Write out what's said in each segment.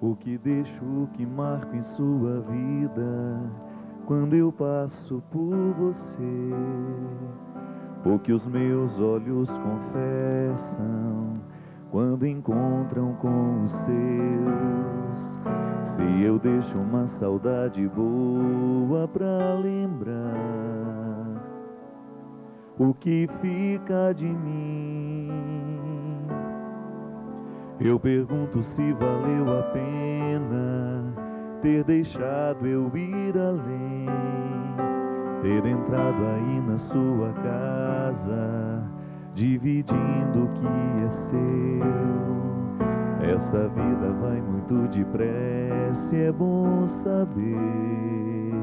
O que deixo, que marco em sua vida, quando eu passo por você. O que os meus olhos confessam, quando encontram com os seus. Se eu deixo uma saudade boa pra lembrar o que fica de mim. Eu pergunto se valeu a pena ter deixado eu ir além, ter entrado aí na sua casa, dividindo o que é seu. Essa vida vai muito depressa, é bom saber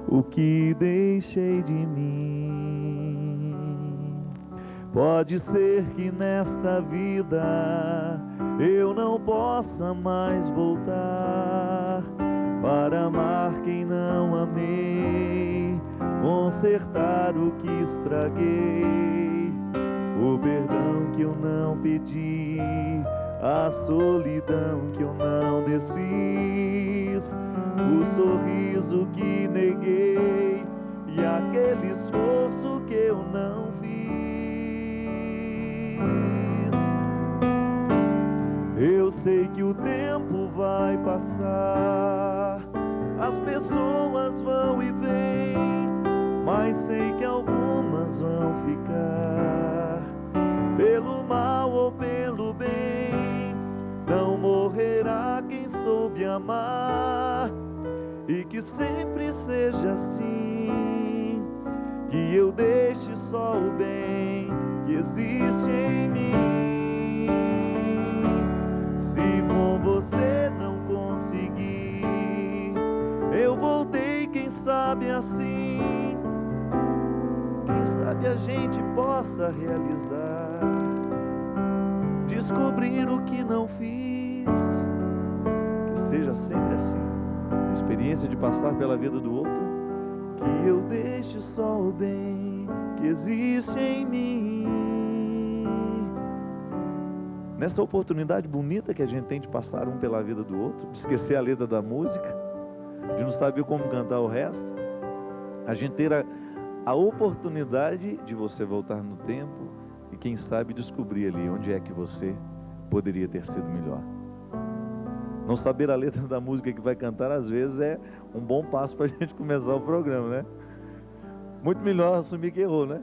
o que deixei de mim. Pode ser que nesta vida eu não possa mais voltar para amar quem não amei, consertar o que estraguei, o perdão que eu não pedi, a solidão que eu não desfiz, o sorriso que neguei e aquele esforço que eu não fiz. Eu sei que o tempo vai passar, as pessoas vão e vêm, mas sei que algumas vão ficar, pelo mal ou pelo bem. Não morrerá quem soube amar, e que sempre seja assim, que eu deixe só o bem que existe em mim. Se com você não conseguir, eu voltei, quem sabe assim, quem sabe a gente possa realizar, descobrir o que não fiz, que seja sempre assim, a experiência de passar pela vida do outro, que eu deixe só o bem que existe em mim. Nessa oportunidade bonita que a gente tem de passar um pela vida do outro, de esquecer a letra da música, de não saber como cantar o resto, a gente ter a oportunidade de você voltar no tempo e quem sabe descobrir ali onde é que você poderia ter sido melhor. Não saber a letra da música que vai cantar às vezes é um bom passo para a gente começar o programa, né? Muito melhor assumir que errou, né?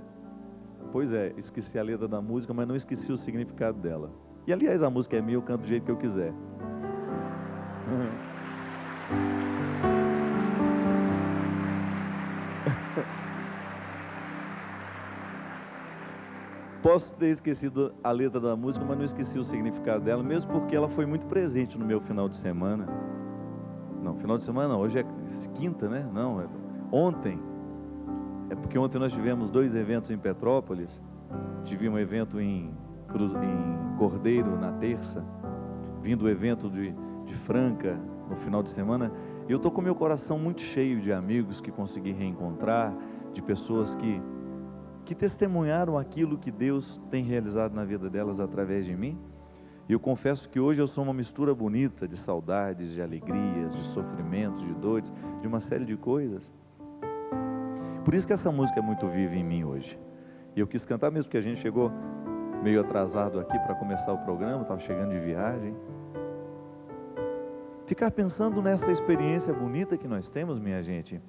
Pois é, esqueci a letra da música, mas não esqueci o significado dela. E aliás, a música é minha, eu canto do jeito que eu quiser. Posso ter esquecido a letra da música, mas não esqueci o significado dela, mesmo porque ela foi muito presente no meu final de semana. Não, final de semana não, hoje é quinta, né? Não, é ontem. É porque ontem nós tivemos 2 eventos em Petrópolis. Tive um evento em Cordeiro na terça, vindo o evento de Franca no final de semana. E eu estou com meu coração muito cheio de amigos que consegui reencontrar, de pessoas que testemunharam aquilo que Deus tem realizado na vida delas através de mim. E eu confesso que hoje eu sou uma mistura bonita de saudades, de alegrias, de sofrimentos, de dores, de uma série de coisas. Por isso que essa música é muito viva em mim hoje. E eu quis cantar mesmo porque a gente chegou meio atrasado aqui para começar o programa, estava chegando de viagem. Ficar pensando nessa experiência bonita que nós temos, minha gente,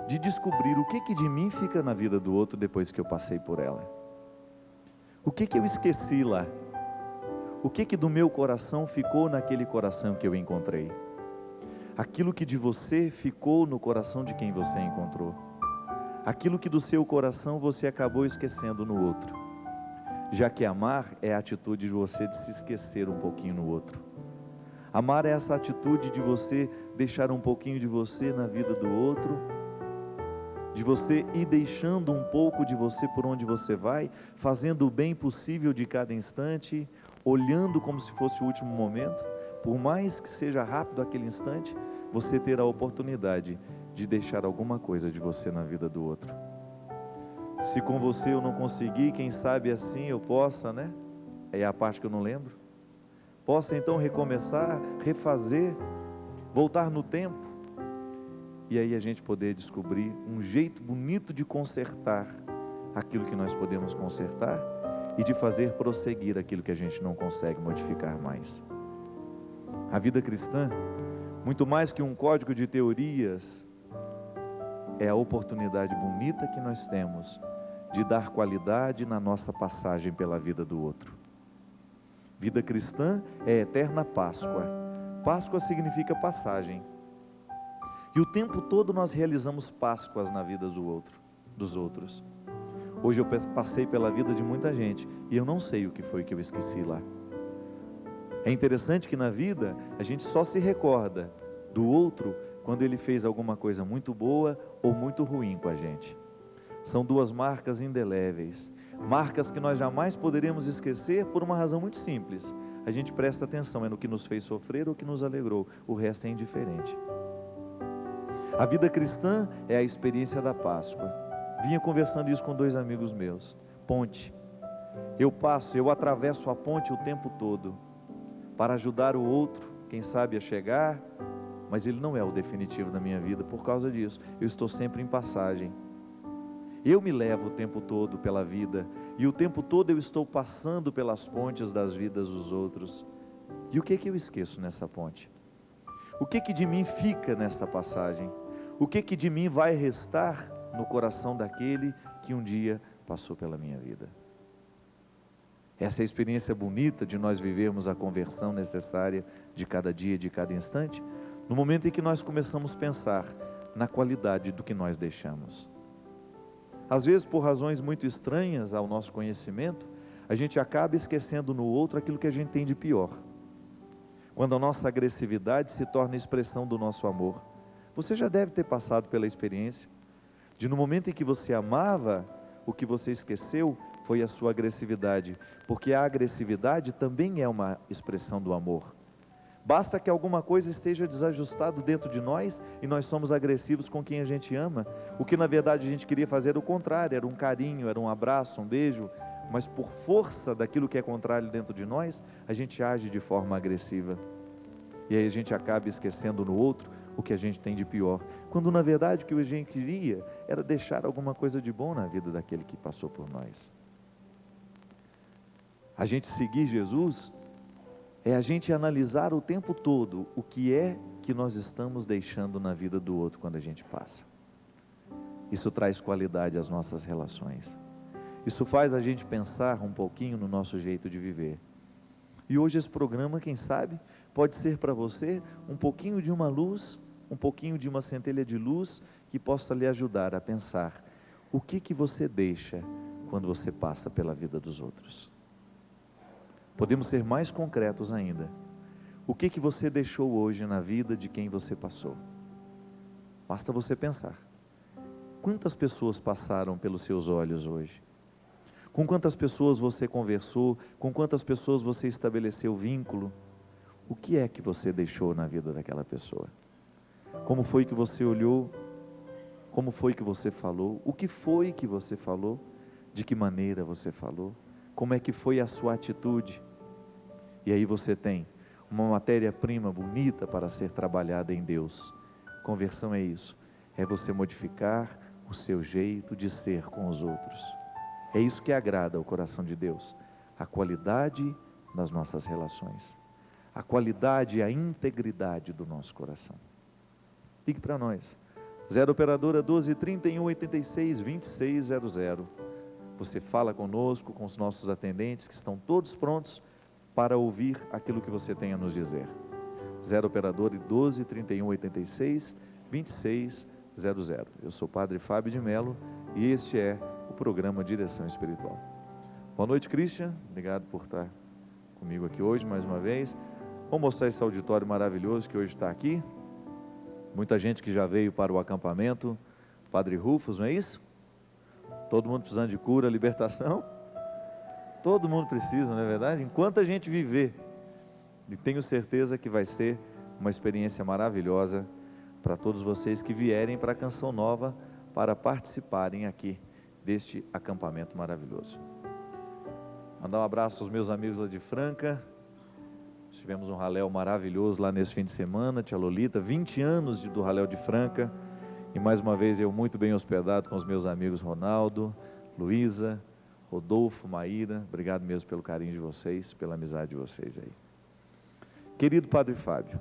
de descobrir o que de mim fica na vida do outro depois que eu passei por ela. O que eu esqueci lá? O que do meu coração ficou naquele coração que eu encontrei? Aquilo que de você ficou no coração de quem você encontrou? Aquilo que do seu coração você acabou esquecendo no outro? Já que amar é a atitude de você de se esquecer um pouquinho no outro. Amar é essa atitude de você deixar um pouquinho de você na vida do outro, de você ir deixando um pouco de você por onde você vai, fazendo o bem possível de cada instante, olhando como se fosse o último momento, por mais que seja rápido aquele instante, você ter a oportunidade de deixar alguma coisa de você na vida do outro. Se com você eu não conseguir, quem sabe assim eu possa, né? É a parte que eu não lembro. possa então recomeçar, refazer, voltar no tempo, e aí a gente poder descobrir um jeito bonito de consertar aquilo que nós podemos consertar e de fazer prosseguir aquilo que a gente não consegue modificar mais. A vida cristã, muito mais que um código de teorias, é a oportunidade bonita que nós temos de dar qualidade na nossa passagem pela vida do outro. Vida cristã é eterna Páscoa. Páscoa significa passagem. E o tempo todo nós realizamos Páscoas na vida dos outros. Hoje eu passei pela vida de muita gente e eu não sei o que foi que eu esqueci lá. É interessante que na vida a gente só se recorda do outro quando ele fez alguma coisa muito boa ou muito ruim com a gente. São duas marcas indeléveis, marcas que nós jamais poderemos esquecer por uma razão muito simples. A gente presta atenção, é no que nos fez sofrer ou que nos alegrou, o resto é indiferente. A vida cristã é a experiência da Páscoa. Vinha conversando isso com 2 amigos meus. Ponte. Eu atravesso a ponte o tempo todo para ajudar o outro, quem sabe a chegar, mas ele não é o definitivo da minha vida por causa disso. Eu estou sempre em passagem. Eu me levo o tempo todo pela vida e o tempo todo eu estou passando pelas pontes das vidas dos outros. E o que eu esqueço nessa ponte? O que de mim fica nessa passagem? O que de mim vai restar no coração daquele que um dia passou pela minha vida? Essa é a experiência bonita de nós vivermos a conversão necessária de cada dia, de cada instante, no momento em que nós começamos a pensar na qualidade do que nós deixamos. Às vezes, por razões muito estranhas ao nosso conhecimento, a gente acaba esquecendo no outro aquilo que a gente tem de pior. Quando a nossa agressividade se torna expressão do nosso amor. Você já deve ter passado pela experiência de no momento em que você amava, o que você esqueceu foi a sua agressividade, porque a agressividade também é uma expressão do amor. Basta que alguma coisa esteja desajustado dentro de nós e nós somos agressivos com quem a gente ama. O que na verdade a gente queria fazer era o contrário, era um carinho, era um abraço, um beijo, mas por força daquilo que é contrário dentro de nós, a gente age de forma agressiva. E aí a gente acaba esquecendo no outro o que a gente tem de pior, quando na verdade o que a gente queria era deixar alguma coisa de bom na vida daquele que passou por nós. A gente seguir Jesus é a gente analisar o tempo todo o que é que nós estamos deixando na vida do outro quando a gente passa. Isso traz qualidade às nossas relações. Isso faz a gente pensar um pouquinho no nosso jeito de viver. E hoje esse programa, quem sabe, pode ser para você um pouquinho de uma luz, um pouquinho de uma centelha de luz que possa lhe ajudar a pensar o que você deixa quando você passa pela vida dos outros. Podemos ser mais concretos ainda. O que você deixou hoje na vida de quem você passou? Basta você pensar. Quantas pessoas passaram pelos seus olhos hoje? Com quantas pessoas você conversou? Com quantas pessoas você estabeleceu vínculo? O que é que você deixou na vida daquela pessoa? Como foi que você olhou? Como foi que você falou? O que foi que você falou? De que maneira você falou? Como é que foi a sua atitude? E aí você tem uma matéria-prima bonita para ser trabalhada em Deus. Conversão é isso, é você modificar o seu jeito de ser com os outros. É isso que agrada ao coração de Deus, a qualidade das nossas relações, a qualidade e a integridade do nosso coração. Ligue para nós, 0 operadora 12 31 86 2600. Você fala conosco, com os nossos atendentes que estão todos prontos para ouvir aquilo que você tem a nos dizer. 0 operadora 12 31 86 2600. Eu sou o Padre Fábio de Mello e este é o programa Direção Espiritual. Boa noite, Christian, obrigado por estar comigo aqui hoje mais uma vez. Vou mostrar esse auditório maravilhoso que hoje está aqui. Muita gente que já veio para o acampamento Padre Rufus, não é isso? Todo mundo precisando de cura, libertação. Todo mundo precisa, não é verdade? Enquanto a gente viver, e tenho certeza que vai ser uma experiência maravilhosa para todos vocês que vierem para a Canção Nova para participarem aqui deste acampamento maravilhoso. Mandar um abraço aos meus amigos lá de Franca, os tivemos um raléu maravilhoso lá nesse fim de semana, tia Lolita, 20 anos do raléu de Franca, e mais uma vez eu muito bem hospedado com os meus amigos Ronaldo, Luísa, Rodolfo, Maíra. Obrigado mesmo pelo carinho de vocês, pela amizade de vocês aí. Querido Padre Fábio,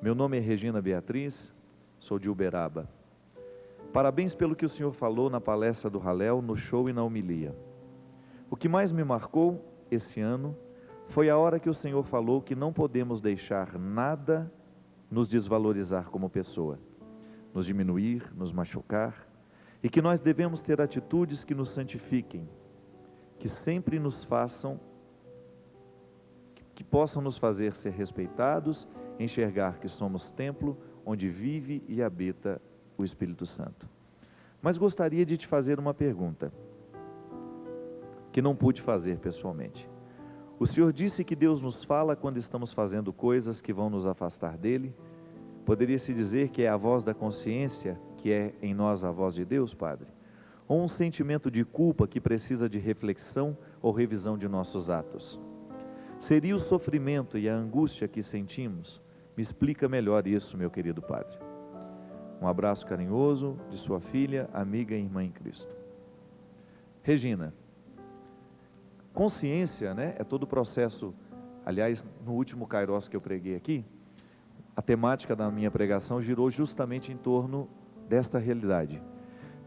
meu nome é Regina Beatriz, sou de Uberaba. Parabéns pelo que o senhor falou na palestra do raléu, no show e na homilia. O que mais me marcou esse ano foi a hora que o senhor falou que não podemos deixar nada nos desvalorizar como pessoa, nos diminuir, nos machucar, e que nós devemos ter atitudes que nos santifiquem, que sempre nos façam, que possam nos fazer ser respeitados, enxergar que somos templo onde vive e habita o Espírito Santo. Mas gostaria de te fazer uma pergunta, que não pude fazer pessoalmente. O senhor disse que Deus nos fala quando estamos fazendo coisas que vão nos afastar dele. Poderia-se dizer que é a voz da consciência, que é em nós a voz de Deus, Padre? Ou um sentimento de culpa que precisa de reflexão ou revisão de nossos atos? Seria o sofrimento e a angústia que sentimos? Me explica melhor isso, meu querido Padre. Um abraço carinhoso de sua filha, amiga e irmã em Cristo. Regina, consciência, né, é todo o processo. Aliás, no último Kairos que eu preguei aqui, a temática da minha pregação girou justamente em torno desta realidade.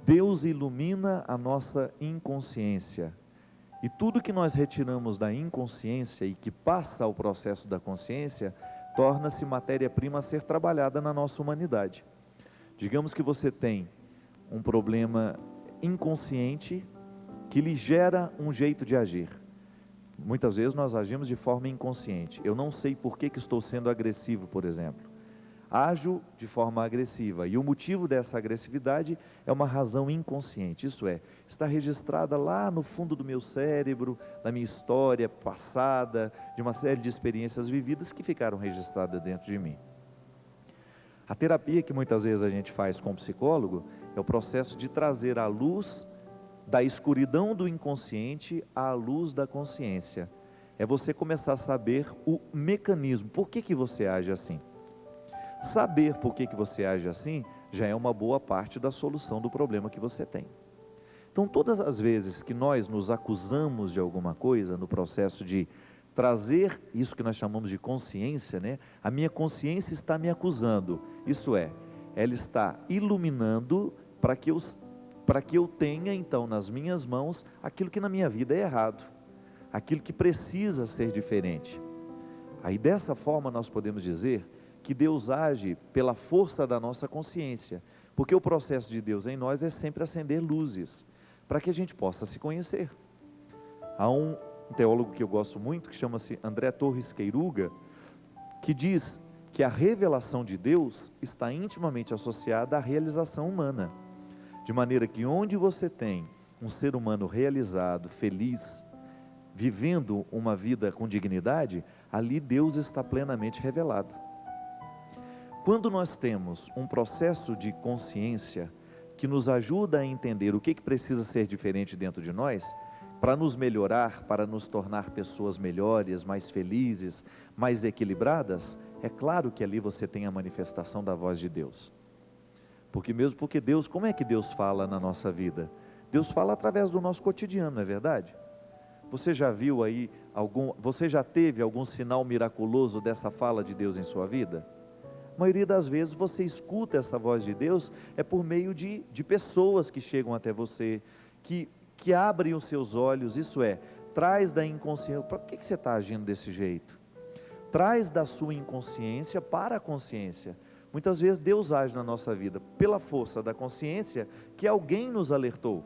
Deus ilumina a nossa inconsciência, e tudo que nós retiramos da inconsciência e que passa ao processo da consciência, torna-se matéria-prima a ser trabalhada na nossa humanidade. Digamos que você tem um problema inconsciente que lhe gera um jeito de agir. Muitas vezes nós agimos de forma inconsciente. Eu não sei por que estou sendo agressivo, por exemplo. Ajo de forma agressiva, e o motivo dessa agressividade é uma razão inconsciente, isso é, está registrada lá no fundo do meu cérebro, da minha história passada, de uma série de experiências vividas que ficaram registradas dentro de mim. A terapia que muitas vezes a gente faz com o psicólogo é o processo de trazer a luz da escuridão do inconsciente à luz da consciência. É você começar a saber o mecanismo, por que você age assim. Saber por que você age assim já é uma boa parte da solução do problema que você tem. Então, todas as vezes que nós nos acusamos de alguma coisa, no processo de trazer isso que nós chamamos de consciência, né? A minha consciência está me acusando, isso é, ela está iluminando para que eu tenha então nas minhas mãos aquilo que na minha vida é errado, aquilo que precisa ser diferente. Aí dessa forma nós podemos dizer que Deus age pela força da nossa consciência, porque o processo de Deus em nós é sempre acender luzes, para que a gente possa se conhecer. Há um teólogo que eu gosto muito, que chama-se André Torres Queiruga, que diz que a revelação de Deus está intimamente associada à realização humana, de maneira que onde você tem um ser humano realizado, feliz, vivendo uma vida com dignidade, ali Deus está plenamente revelado. Quando nós temos um processo de consciência que nos ajuda a entender o que precisa ser diferente dentro de nós, para nos melhorar, para nos tornar pessoas melhores, mais felizes, mais equilibradas, é claro que ali você tem a manifestação da voz de Deus. Porque Deus, como é que Deus fala na nossa vida? Deus fala através do nosso cotidiano, não é verdade? Você já viu aí você já teve algum sinal miraculoso dessa fala de Deus em sua vida? A maioria das vezes você escuta essa voz de Deus é por meio de pessoas que chegam até você, que abrem os seus olhos, isso é, traz da inconsciência. Por que você está agindo desse jeito? Traz da sua inconsciência para a consciência. Muitas vezes Deus age na nossa vida pela força da consciência que alguém nos alertou.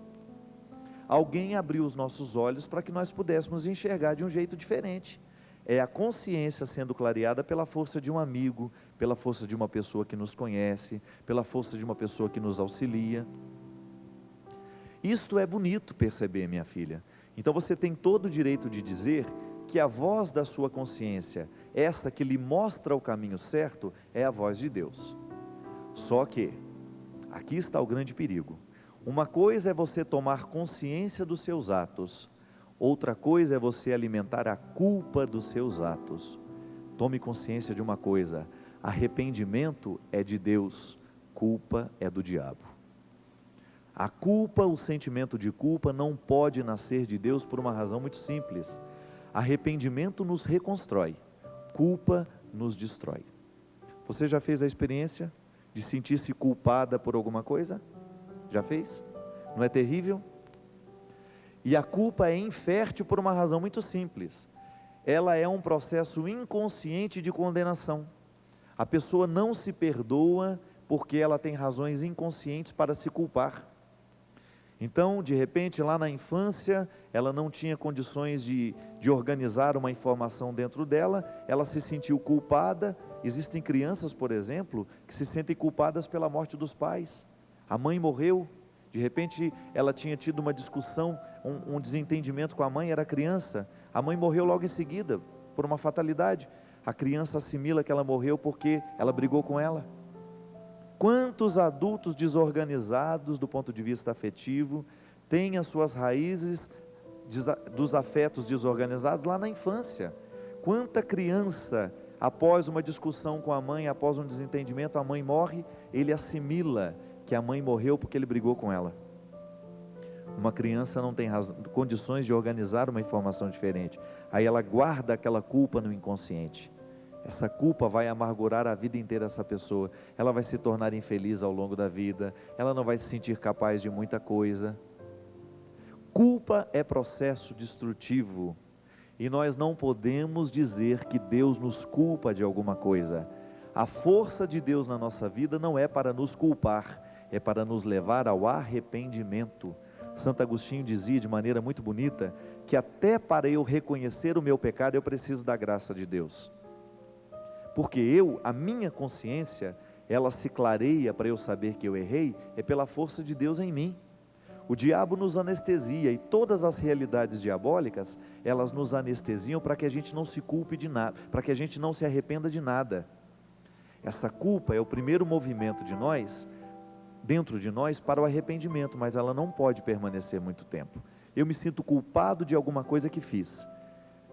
Alguém abriu os nossos olhos para que nós pudéssemos enxergar de um jeito diferente. É a consciência sendo clareada pela força de um amigo, pela força de uma pessoa que nos conhece, pela força de uma pessoa que nos auxilia. Isto é bonito perceber, minha filha. Então você tem todo o direito de dizer que a voz da sua consciência, essa que lhe mostra o caminho certo, é a voz de Deus. Só que, aqui está o grande perigo. Uma coisa é você tomar consciência dos seus atos, outra coisa é você alimentar a culpa dos seus atos. Tome consciência de uma coisa: arrependimento é de Deus, culpa é do diabo. A culpa, o sentimento de culpa não pode nascer de Deus por uma razão muito simples. Arrependimento nos reconstrói, culpa nos destrói. Você já fez a experiência de sentir-se culpada por alguma coisa? Já fez? Não é terrível? E a culpa é infértil por uma razão muito simples. Ela é um processo inconsciente de condenação. A pessoa não se perdoa porque ela tem razões inconscientes para se culpar. Então, de repente, lá na infância, ela não tinha condições de organizar uma informação dentro dela, ela se sentiu culpada. Existem crianças, por exemplo, que se sentem culpadas pela morte dos pais. A mãe morreu, de repente ela tinha tido uma discussão, um desentendimento com a mãe, era criança, a mãe morreu logo em seguida, por uma fatalidade. A criança assimila que ela morreu porque ela brigou com ela. Quantos adultos desorganizados do ponto de vista afetivo têm as suas raízes dos afetos desorganizados lá na infância? Quanta criança, após uma discussão com a mãe, após um desentendimento, a mãe morre, ele assimila que a mãe morreu porque ele brigou com ela. Uma criança não tem condições de organizar uma informação diferente, aí ela guarda aquela culpa no inconsciente. Essa culpa vai amargurar a vida inteira essa pessoa, ela vai se tornar infeliz ao longo da vida, ela não vai se sentir capaz de muita coisa. Culpa é processo destrutivo, e nós não podemos dizer que Deus nos culpa de alguma coisa. A força de Deus na nossa vida não é para nos culpar, é para nos levar ao arrependimento. Santo Agostinho dizia de maneira muito bonita, que até para eu reconhecer o meu pecado, eu preciso da graça de Deus. Porque a minha consciência, ela se clareia para eu saber que eu errei, é pela força de Deus em mim. O diabo nos anestesia, e todas as realidades diabólicas, elas nos anestesiam para que a gente não se culpe de nada, para que a gente não se arrependa de nada. Essa culpa é o primeiro movimento de nós, dentro de nós, para o arrependimento, mas ela não pode permanecer muito tempo. Eu me sinto culpado de alguma coisa que fiz,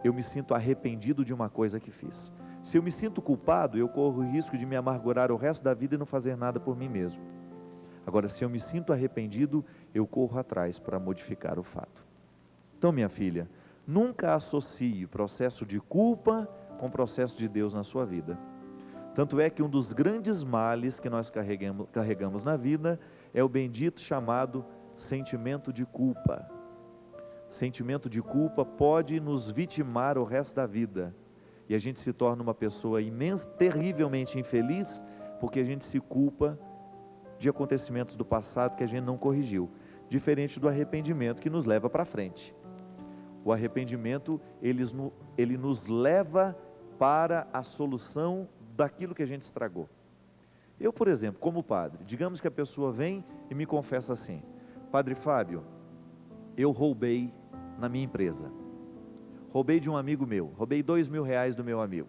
eu me sinto arrependido de uma coisa que fiz. Se eu me sinto culpado, eu corro o risco de me amargurar o resto da vida e não fazer nada por mim mesmo. Agora, se eu me sinto arrependido, eu corro atrás para modificar o fato. Então, minha filha, nunca associe o processo de culpa com o processo de Deus na sua vida. Tanto é que um dos grandes males que nós carregamos na vida é o bendito chamado sentimento de culpa. Sentimento de culpa pode nos vitimar o resto da vida. E a gente se torna uma pessoa terrivelmente infeliz, porque a gente se culpa de acontecimentos do passado que a gente não corrigiu. Diferente do arrependimento, que nos leva para frente. O arrependimento, ele nos leva para a solução daquilo que a gente estragou. Eu, por exemplo, como padre, digamos que a pessoa vem e me confessa assim: Padre Fábio, eu roubei na minha empresa. Roubei de um amigo meu, roubei R$2.000 do meu amigo.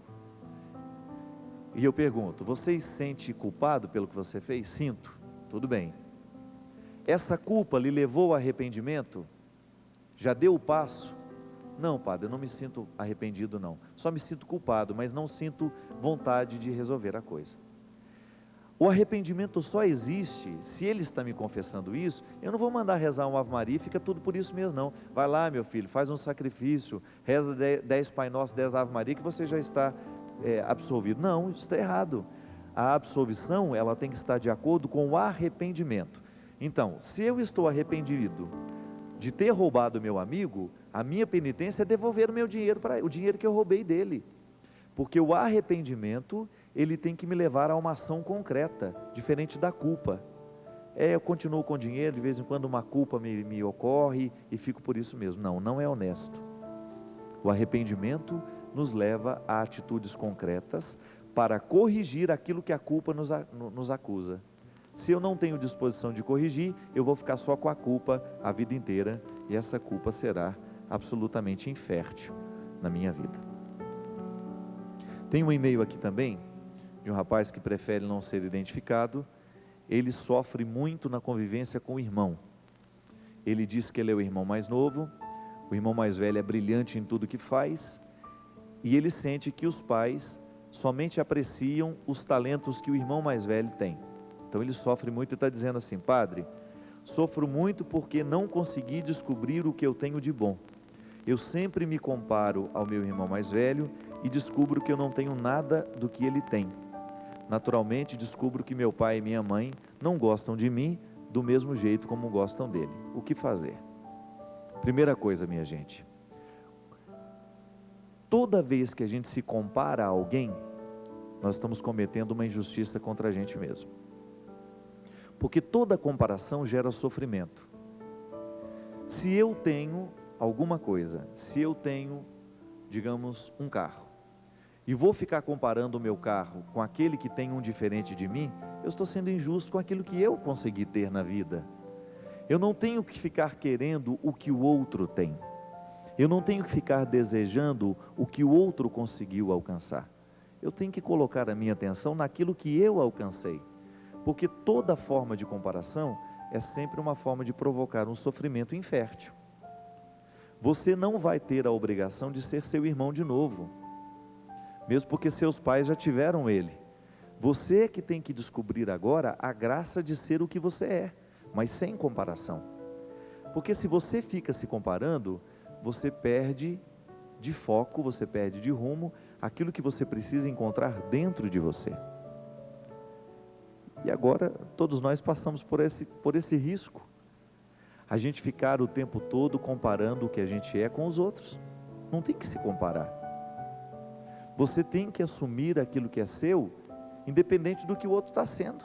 E eu pergunto: você se sente culpado pelo que você fez? Sinto. Tudo bem. Essa culpa lhe levou ao arrependimento? Já deu o passo? Não, padre, eu não me sinto arrependido não. Só me sinto culpado, mas não sinto vontade de resolver a coisa. O arrependimento só existe se ele está me confessando isso. Eu não vou mandar rezar uma Ave Maria e fica tudo por isso mesmo não. Vai lá, meu filho, faz um sacrifício, reza 10 Pai Nosso, 10 Ave Maria, que você já está absolvido. Não, isso está errado. A absolvição, ela tem que estar de acordo com o arrependimento. Então, se eu estou arrependido de ter roubado meu amigo, a minha penitência é devolver o meu dinheiro, o dinheiro que eu roubei dele. Porque o arrependimento, ele tem que me levar a uma ação concreta, diferente da culpa. Eu continuo com dinheiro, de vez em quando uma culpa me ocorre e fico por isso mesmo. Não, não é honesto. O arrependimento nos leva a atitudes concretas para corrigir aquilo que a culpa nos acusa. Se eu não tenho disposição de corrigir, eu vou ficar só com a culpa a vida inteira, e essa culpa será absolutamente infértil na minha vida. Tem um e-mail aqui também, de um rapaz que prefere não ser identificado. Ele sofre muito na convivência com o irmão. Ele diz que ele é o irmão mais novo, o irmão mais velho é brilhante em tudo que faz, e ele sente que os pais somente apreciam os talentos que o irmão mais velho tem. Então ele sofre muito e está dizendo assim: padre, sofro muito porque não consegui descobrir o que eu tenho de bom. Eu sempre me comparo ao meu irmão mais velho e descubro que eu não tenho nada do que ele tem. Naturalmente, descubro que meu pai e minha mãe não gostam de mim do mesmo jeito como gostam dele. O que fazer? Primeira coisa, minha gente, toda vez que a gente se compara a alguém, nós estamos cometendo uma injustiça contra a gente mesmo. Porque toda comparação gera sofrimento. Se eu tenho alguma coisa, se eu tenho, digamos, um carro, e vou ficar comparando o meu carro com aquele que tem um diferente de mim, eu estou sendo injusto com aquilo que eu consegui ter na vida. Eu não tenho que ficar querendo o que o outro tem. Eu não tenho que ficar desejando o que o outro conseguiu alcançar. Eu tenho que colocar a minha atenção naquilo que eu alcancei. Porque toda forma de comparação é sempre uma forma de provocar um sofrimento infértil. Você não vai ter a obrigação de ser seu irmão de novo, mesmo porque seus pais já tiveram ele. Você é que tem que descobrir agora a graça de ser o que você é, mas sem comparação. Porque se você fica se comparando, você perde de foco, você perde de rumo aquilo que você precisa encontrar dentro de você. E agora todos nós passamos por esse risco. A gente ficar o tempo todo comparando o que a gente é com os outros. Não tem que se comparar. Você tem que assumir aquilo que é seu, independente do que o outro está sendo.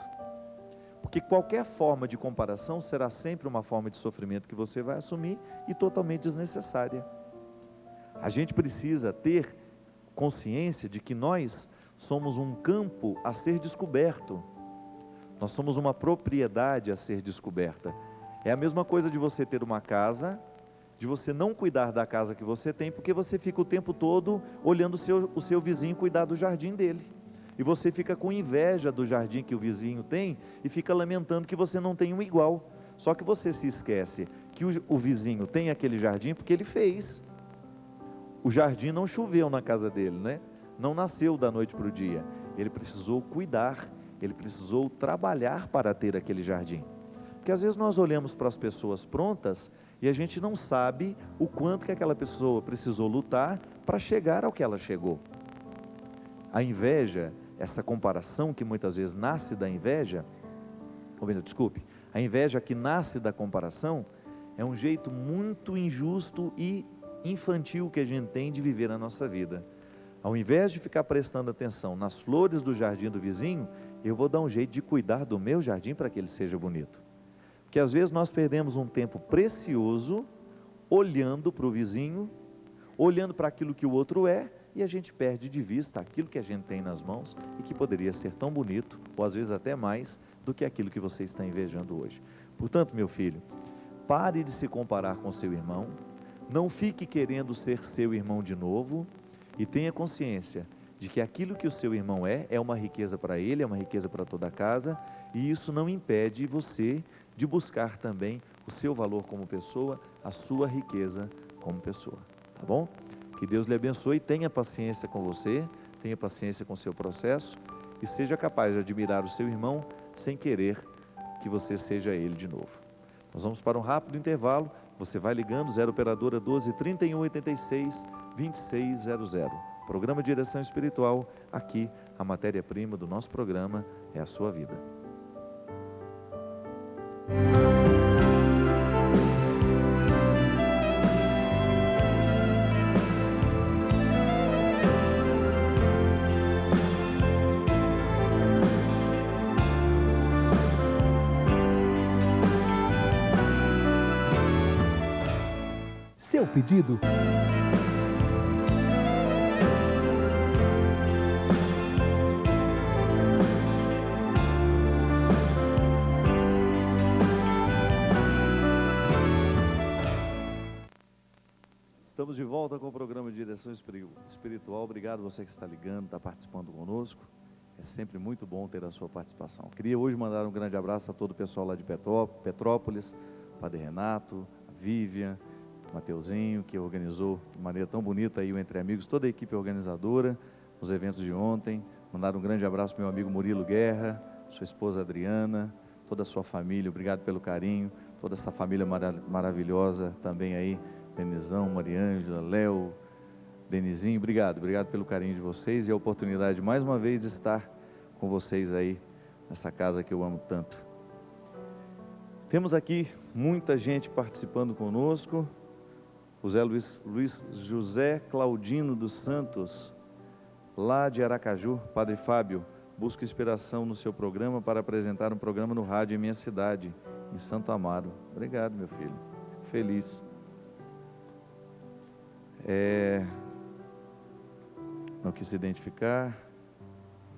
Porque qualquer forma de comparação será sempre uma forma de sofrimento que você vai assumir e totalmente desnecessária. A gente precisa ter consciência de que nós somos um campo a ser descoberto. Nós somos uma propriedade a ser descoberta. É a mesma coisa de você ter uma casa, de você não cuidar da casa que você tem, porque você fica o tempo todo olhando o seu vizinho cuidar do jardim dele. E você fica com inveja do jardim que o vizinho tem e fica lamentando que você não tem um igual. Só que você se esquece que o vizinho tem aquele jardim porque ele fez. O jardim não choveu na casa dele, né? Não nasceu da noite para o dia. Ele precisou cuidar, ele precisou trabalhar para ter aquele jardim. Porque às vezes nós olhamos para as pessoas prontas e a gente não sabe o quanto que aquela pessoa precisou lutar para chegar ao que ela chegou. A inveja, essa comparação que muitas vezes nasce da inveja, a inveja que nasce da comparação, é um jeito muito injusto e infantil que a gente tem de viver a nossa vida. Ao invés de ficar prestando atenção nas flores do jardim do vizinho, eu vou dar um jeito de cuidar do meu jardim para que ele seja bonito. Porque às vezes nós perdemos um tempo precioso olhando para o vizinho, olhando para aquilo que o outro é, e a gente perde de vista aquilo que a gente tem nas mãos e que poderia ser tão bonito, ou às vezes até mais, do que aquilo que você está invejando hoje. Portanto, meu filho, pare de se comparar com seu irmão, não fique querendo ser seu irmão de novo, e tenha consciência de que aquilo que o seu irmão é uma riqueza para ele, é uma riqueza para toda a casa, e isso não impede você de buscar também o seu valor como pessoa, a sua riqueza como pessoa, tá bom? Que Deus lhe abençoe, tenha paciência com você, tenha paciência com o seu processo e seja capaz de admirar o seu irmão sem querer que você seja ele de novo. Nós vamos para um rápido intervalo, você vai ligando, 0 operadora 12 31 86 2600. Programa Direção Espiritual, aqui a matéria-prima do nosso programa é a sua vida. Seu pedido. Estamos de volta com o programa de Direção Espiritual. Obrigado você que está ligando, está participando conosco. É sempre muito bom ter a sua participação. Queria hoje mandar um grande abraço a todo o pessoal lá de Petrópolis, Padre Renato, a Vivian, Mateuzinho, que organizou de maneira tão bonita aí o Entre Amigos, toda a equipe organizadora, nos eventos de ontem. Mandar um grande abraço para meu amigo Murilo Guerra, sua esposa Adriana, toda a sua família, obrigado pelo carinho, toda essa família maravilhosa também aí, Denizão, Mariângela, Léo, Denizinho, obrigado pelo carinho de vocês e a oportunidade mais uma vez de estar com vocês aí, nessa casa que eu amo tanto. Temos aqui muita gente participando conosco, o Zé Luiz José Claudino dos Santos, lá de Aracaju. Padre Fábio, busco inspiração no seu programa para apresentar um programa no rádio em minha cidade, em Santo Amaro. Obrigado, meu filho, fico feliz. Não quis se identificar.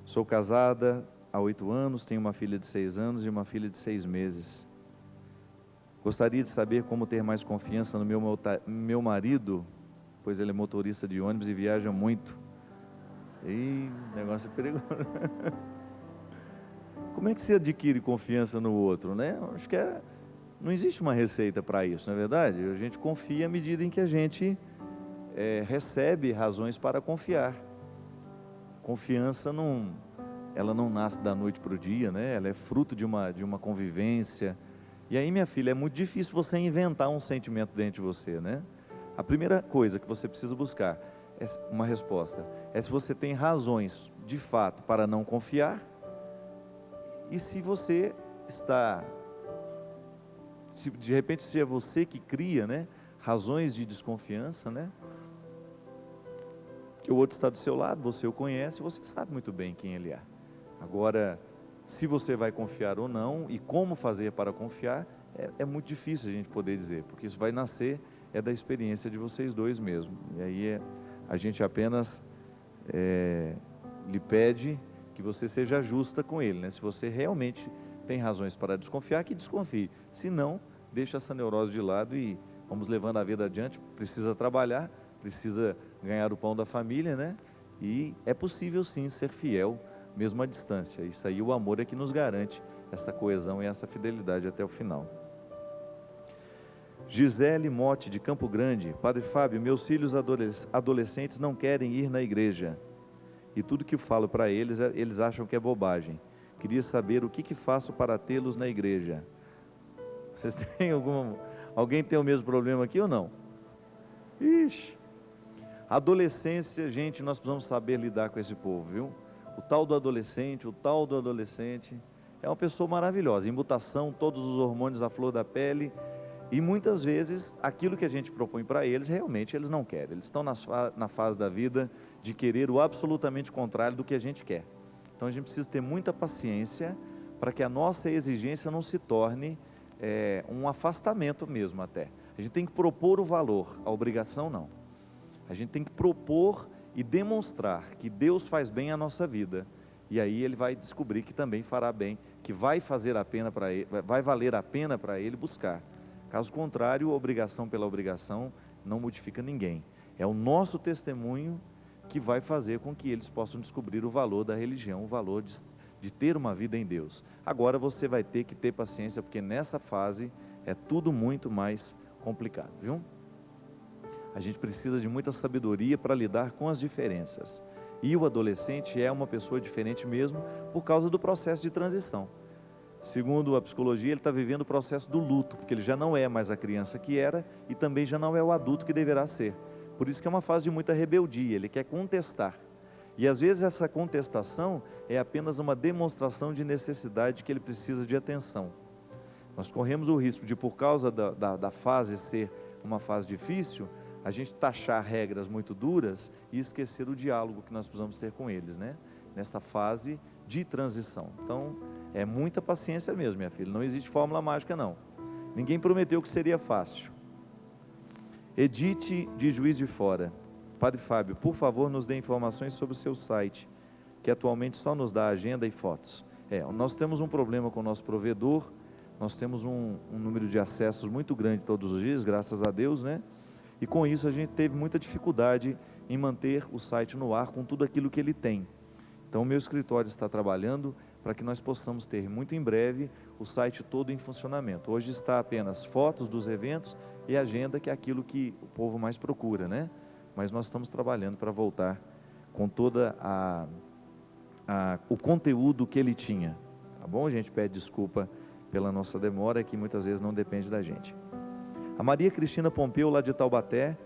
Sou casada há 8 anos, tenho uma filha de 6 anos e uma filha de 6 meses. Gostaria de saber como ter mais confiança no meu marido, pois ele é motorista de ônibus e viaja muito. E o negócio é perigoso. Como é que se adquire confiança no outro, né? Acho que não existe uma receita para isso, não é verdade? A gente confia à medida em que a gente recebe razões para confiar. Confiança ela não nasce da noite para o dia, né? Ela é fruto de uma convivência. E aí, minha filha, é muito difícil você inventar um sentimento dentro de você, né? A primeira coisa que você precisa buscar é uma resposta. É se você tem razões, de fato, para não confiar. E se você de repente, se é você que cria, né, razões de desconfiança, né? Que o outro está do seu lado, você o conhece, você sabe muito bem quem ele é. Agora, se você vai confiar ou não, e como fazer para confiar, é muito difícil a gente poder dizer, porque isso vai nascer da experiência de vocês dois mesmo. E aí a gente apenas lhe pede que você seja justa com ele, né? Se você realmente tem razões para desconfiar, que desconfie. Se não, deixa essa neurose de lado e vamos levando a vida adiante. Precisa trabalhar, precisa ganhar o pão da família, né? E é possível sim ser fiel, mesmo à distância. Isso aí, o amor é que nos garante essa coesão e essa fidelidade até o final. Gisele Motti, de Campo Grande. Padre Fábio, meus filhos adolescentes não querem ir na igreja. E tudo que eu falo para eles, eles acham que é bobagem. Queria saber o que faço para tê-los na igreja. Vocês têm alguém tem o mesmo problema aqui ou não? Ixi. Adolescência, gente, nós precisamos saber lidar com esse povo, viu? O tal do adolescente é uma pessoa maravilhosa, em mutação, todos os hormônios à flor da pele, e muitas vezes aquilo que a gente propõe para eles, realmente eles não querem. Eles estão na fase da vida de querer o absolutamente contrário do que a gente quer. Então a gente precisa ter muita paciência para que a nossa exigência não se torne um afastamento mesmo até. A gente tem que propor o valor, a obrigação não. A gente tem que propor e demonstrar que Deus faz bem a nossa vida, e aí ele vai descobrir que também fará bem, que vai valer a pena para ele buscar. Caso contrário, obrigação pela obrigação não modifica ninguém. É o nosso testemunho que vai fazer com que eles possam descobrir o valor da religião, o valor de ter uma vida em Deus. Agora você vai ter que ter paciência, porque nessa fase é tudo muito mais complicado, viu? A gente precisa de muita sabedoria para lidar com as diferenças. E o adolescente é uma pessoa diferente mesmo por causa do processo de transição. Segundo a psicologia, ele está vivendo o processo do luto, porque ele já não é mais a criança que era e também já não é o adulto que deverá ser. Por isso que é uma fase de muita rebeldia, ele quer contestar. E às vezes essa contestação é apenas uma demonstração de necessidade que ele precisa de atenção. Nós corremos o risco de, por causa da fase ser uma fase difícil, a gente taxar regras muito duras e esquecer o diálogo que nós precisamos ter com eles, né? Nessa fase de transição. Então, é muita paciência mesmo, minha filha. Não existe fórmula mágica, não. Ninguém prometeu que seria fácil. Edith, de Juiz de Fora. Padre Fábio, por favor, nos dê informações sobre o seu site, que atualmente só nos dá agenda e fotos. Nós temos um problema com o nosso provedor, nós temos um número de acessos muito grande todos os dias, graças a Deus, né? E com isso a gente teve muita dificuldade em manter o site no ar com tudo aquilo que ele tem. Então o meu escritório está trabalhando para que nós possamos ter muito em breve o site todo em funcionamento. Hoje está apenas fotos dos eventos e agenda, que é aquilo que o povo mais procura, né? Mas nós estamos trabalhando para voltar com toda o conteúdo que ele tinha. Tá bom? A gente pede desculpa pela nossa demora, que muitas vezes não depende da gente. A Maria Cristina Pompeu, lá de Taubaté,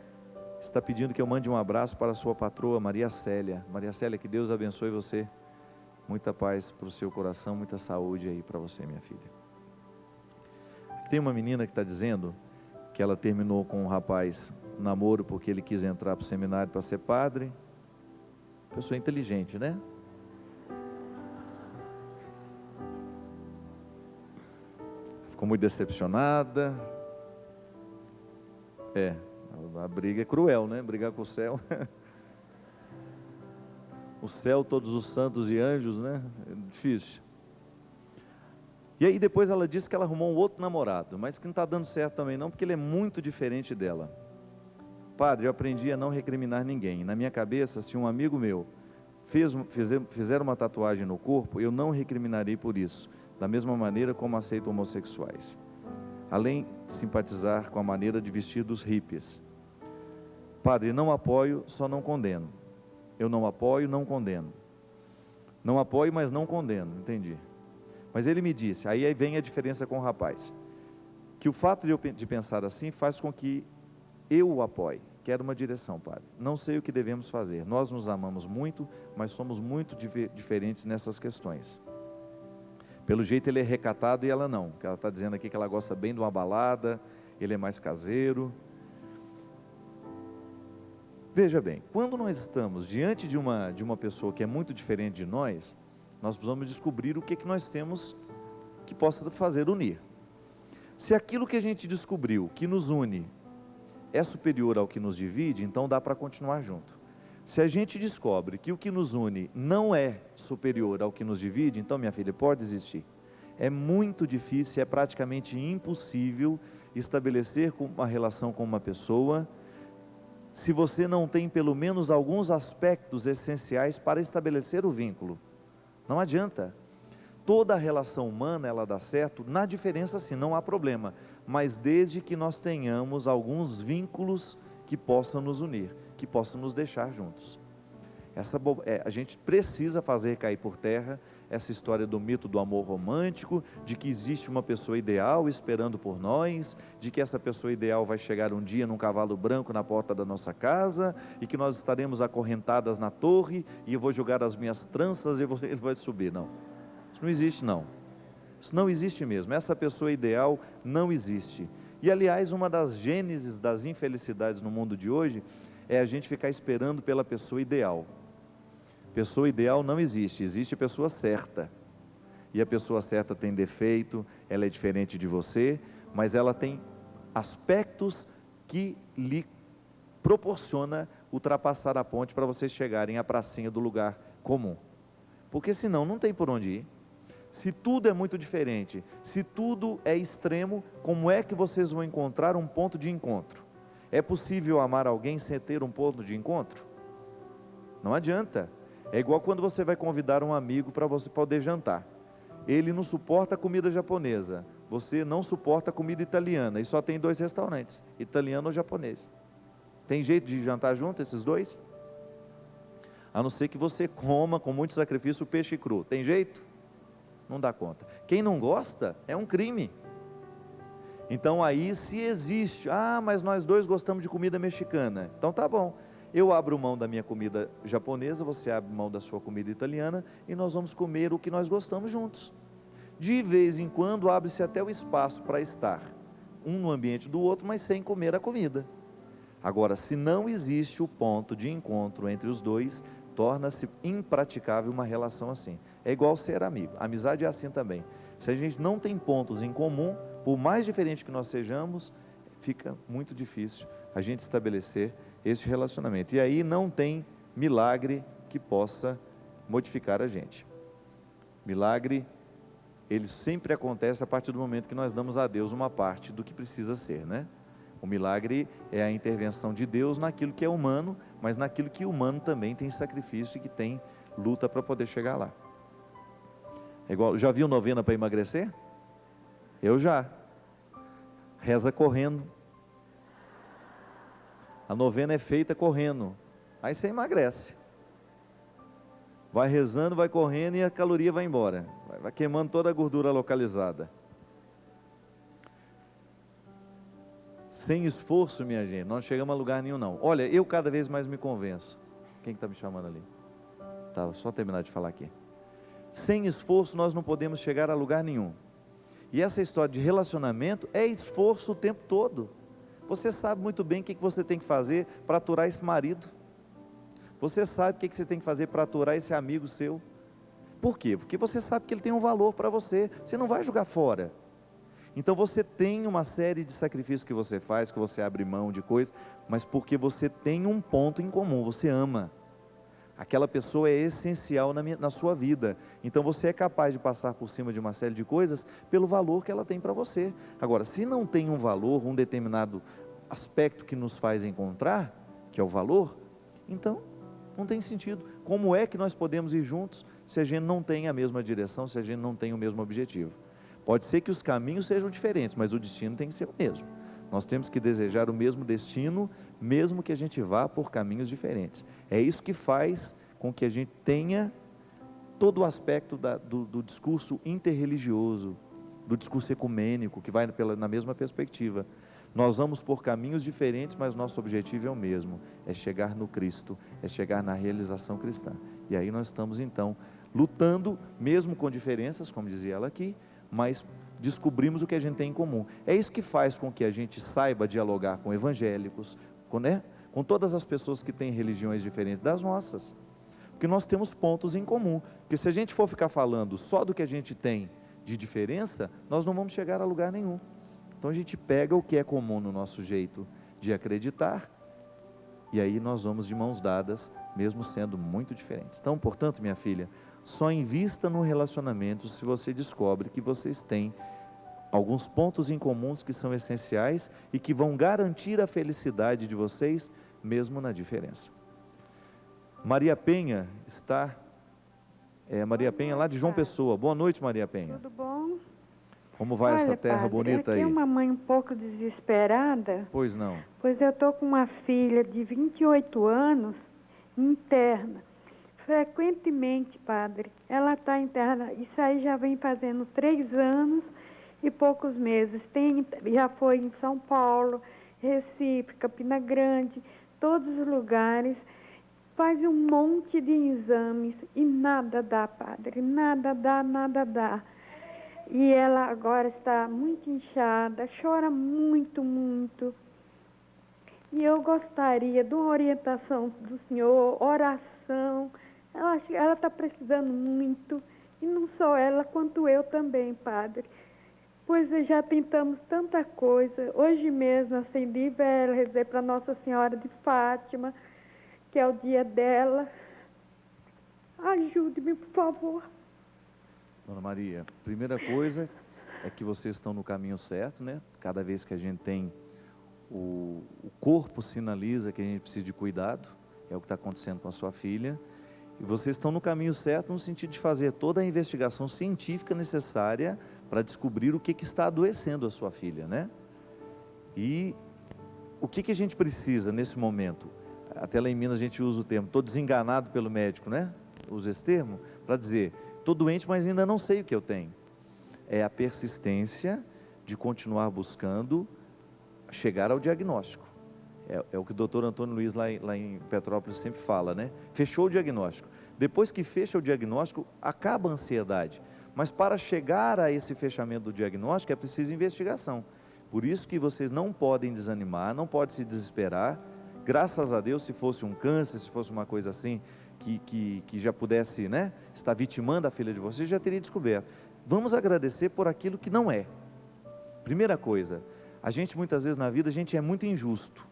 está pedindo que eu mande um abraço para a sua patroa, Maria Célia. Maria Célia, que Deus abençoe você. Muita paz para o seu coração, muita saúde aí para você, minha filha. Tem uma menina que está dizendo que ela terminou com um rapaz um namoro porque ele quis entrar para o seminário para ser padre. Pessoa inteligente, né? Ficou muito decepcionada. A briga é cruel, né? Brigar com o céu. O céu, todos os santos e anjos, né? É difícil. E aí depois ela disse que ela arrumou um outro namorado, mas que não está dando certo também não, porque ele é muito diferente dela. Padre, eu aprendi a não recriminar ninguém. Na minha cabeça, se um amigo meu fizer uma tatuagem no corpo, eu não recriminarei por isso, da mesma maneira como aceito homossexuais. Além de simpatizar com a maneira de vestir dos hippies. Padre, não apoio, só não condeno. Eu não apoio, não condeno. Não apoio, mas não condeno, entendi. Mas ele me disse, aí vem a diferença com o rapaz, que o fato de pensar assim faz com que eu o apoie. Quero uma direção, padre. Não sei o que devemos fazer. Nós nos amamos muito, mas somos muito diferentes nessas questões. Pelo jeito ele é recatado e ela não. Ela está dizendo aqui que ela gosta bem de uma balada, ele é mais caseiro. Veja bem, quando nós estamos diante de uma pessoa que é muito diferente de nós precisamos descobrir o que nós temos que possa fazer unir. Se aquilo que a gente descobriu, que nos une, é superior ao que nos divide, então dá para continuar junto. Se a gente descobre que o que nos une não é superior ao que nos divide, então, minha filha, pode desistir. É muito difícil, é praticamente impossível estabelecer uma relação com uma pessoa se você não tem pelo menos alguns aspectos essenciais para estabelecer o vínculo. Não adianta. Toda a relação humana, ela dá certo, na diferença sim, não há problema, mas desde que nós tenhamos alguns vínculos que possam nos unir, que possam nos deixar juntos. A gente precisa fazer cair por terra essa história do mito do amor romântico, de que existe uma pessoa ideal esperando por nós, de que essa pessoa ideal vai chegar um dia num cavalo branco na porta da nossa casa, e que nós estaremos acorrentadas na torre, e eu vou jogar as minhas tranças e ele vai subir. Não, isso não existe não, isso não existe mesmo, essa pessoa ideal não existe. E aliás, uma das gêneses das infelicidades no mundo de hoje, é a gente ficar esperando pela pessoa ideal. Pessoa ideal não existe, existe a pessoa certa, e a pessoa certa tem defeito, ela é diferente de você, mas ela tem aspectos que lhe proporciona ultrapassar a ponte para vocês chegarem à pracinha do lugar comum, porque senão não tem por onde ir. Se tudo é muito diferente, se tudo é extremo, como é que vocês vão encontrar um ponto de encontro? É possível amar alguém sem ter um ponto de encontro? Não adianta. É igual quando você vai convidar um amigo para você poder jantar. Ele não suporta a comida japonesa, você não suporta a comida italiana, e só tem 2 restaurantes, italiano ou japonês. Tem jeito de jantar junto esses dois? A não ser que você coma com muito sacrifício o peixe cru. Tem jeito? Não dá conta. Quem não gosta é um crime. Então aí se existe, mas nós dois gostamos de comida mexicana, então tá bom. Eu abro mão da minha comida japonesa, você abre mão da sua comida italiana, e nós vamos comer o que nós gostamos juntos. De vez em quando abre-se até o espaço para estar um no ambiente do outro, mas sem comer a comida. Agora, se não existe o ponto de encontro entre os dois, torna-se impraticável uma relação assim. É igual ser amigo, a amizade é assim também. Se a gente não tem pontos em comum, por mais diferente que nós sejamos, fica muito difícil a gente estabelecer esse relacionamento. E aí não tem milagre que possa modificar a gente. Milagre, ele sempre acontece a partir do momento que nós damos a Deus uma parte do que precisa ser, né? O milagre é a intervenção de Deus naquilo que é humano, mas naquilo que humano também tem sacrifício e que tem luta para poder chegar lá. É igual, já viu novena para emagrecer? Eu já. Reza correndo. A novena é feita correndo, aí você emagrece. vai rezando, vai correndo e a caloria vai embora, vai queimando toda a gordura localizada. Sem esforço, minha gente, não chegamos a lugar nenhum não. Olha, eu cada vez mais me convenço. Quem está me chamando ali? Tá, só terminar de falar aqui. Sem esforço nós não podemos chegar a lugar nenhum. E essa história de relacionamento é esforço o tempo todo. Você sabe muito bem o que você tem que fazer para aturar esse marido. Você sabe o que você tem que fazer para aturar esse amigo seu. Por quê? Porque você sabe que ele tem um valor para você. Você não vai jogar fora. Então você tem uma série de sacrifícios que você faz, que você abre mão de coisas, mas porque você tem um ponto em comum, você ama. Aquela pessoa é essencial na sua vida. Então você é capaz de passar por cima de uma série de coisas pelo valor que ela tem para você. Agora, se não tem um valor, um determinado aspecto que nos faz encontrar, que é o valor, então não tem sentido. Como é que nós podemos ir juntos se a gente não tem a mesma direção, se a gente não tem o mesmo objetivo? Pode ser que os caminhos sejam diferentes, mas o destino tem que ser o mesmo. Nós temos que desejar o mesmo destino, mesmo que a gente vá por caminhos diferentes. É isso que faz com que a gente tenha todo o aspecto do discurso interreligioso, do discurso ecumênico, que vai na mesma perspectiva. Nós vamos por caminhos diferentes, mas nosso objetivo é o mesmo, é chegar no Cristo, é chegar na realização cristã. E aí nós estamos então lutando, mesmo com diferenças, como dizia ela aqui, mas descobrimos o que a gente tem em comum. É isso que faz com que a gente saiba dialogar com evangélicos, com todas as pessoas que têm religiões diferentes das nossas, porque nós temos pontos em comum, porque se a gente for ficar falando só do que a gente tem de diferença, nós não vamos chegar a lugar nenhum. Então a gente pega o que é comum no nosso jeito de acreditar, e aí nós vamos de mãos dadas, mesmo sendo muito diferentes. Então, portanto, minha filha, só invista no relacionamento se você descobre que vocês têm alguns pontos em comuns que são essenciais e que vão garantir a felicidade de vocês, mesmo na diferença. Maria Penha está... Maria Penha lá de João Pessoa. Boa noite, Maria Penha. Tudo bom? Como vai essa terra padre, bonita aí? Aqui é uma mãe um pouco desesperada. Pois não. Pois eu estou com uma filha de 28 anos, interna. Frequentemente, padre, ela está interna. Isso aí já vem fazendo 3 anos e poucos meses. Já foi em São Paulo, Recife, Campina Grande, todos os lugares. Faz um monte de exames e nada dá, padre. Nada dá, nada dá. E ela agora está muito inchada, chora muito, muito. E eu gostaria de uma orientação do senhor, oração. Ela está precisando muito, e não só ela, quanto eu também, padre. Pois já tentamos tanta coisa. Hoje mesmo acendi vela, rezei para Nossa Senhora de Fátima, que é o dia dela. Ajude-me, por favor. Dona Maria, primeira coisa é que vocês estão no caminho certo, né? Cada vez que a gente tem o corpo sinaliza que a gente precisa de cuidado, é o que está acontecendo com a sua filha, e vocês estão no caminho certo no sentido de fazer toda a investigação científica necessária para descobrir o que está adoecendo a sua filha, né? E o que a gente precisa nesse momento? Até lá em Minas a gente usa o termo, estou desenganado pelo médico, né? Usa esse termo para dizer, estou doente, mas ainda não sei o que eu tenho. É a persistência de continuar buscando chegar ao diagnóstico. É o que o doutor Antônio Luiz lá em Petrópolis sempre fala, né? Fechou o diagnóstico. Depois que fecha o diagnóstico, acaba a ansiedade. Mas para chegar a esse fechamento do diagnóstico é preciso investigação. Por isso que vocês não podem desanimar, não podem se desesperar. Graças a Deus, se fosse um câncer, se fosse uma coisa assim, que já pudesse, né, estar vitimando a filha de vocês, já teria descoberto. Vamos agradecer por aquilo que não é. Primeira coisa, a gente muitas vezes na vida, a gente é muito injusto.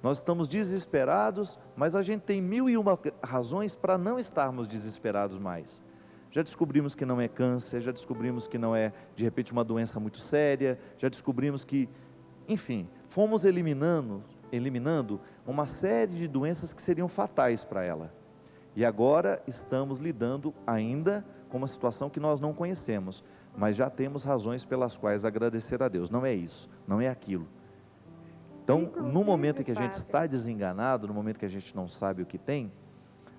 Nós estamos desesperados, mas a gente tem 1001 razões para não estarmos desesperados mais. Já descobrimos que não é câncer, já descobrimos que não é, de repente, uma doença muito séria, já descobrimos que, enfim, fomos eliminando uma série de doenças que seriam fatais para ela. E agora estamos lidando ainda com uma situação que nós não conhecemos, mas já temos razões pelas quais agradecer a Deus. Não é isso, não é aquilo. Então, no momento em que a gente está desenganado, no momento que a gente não sabe o que tem,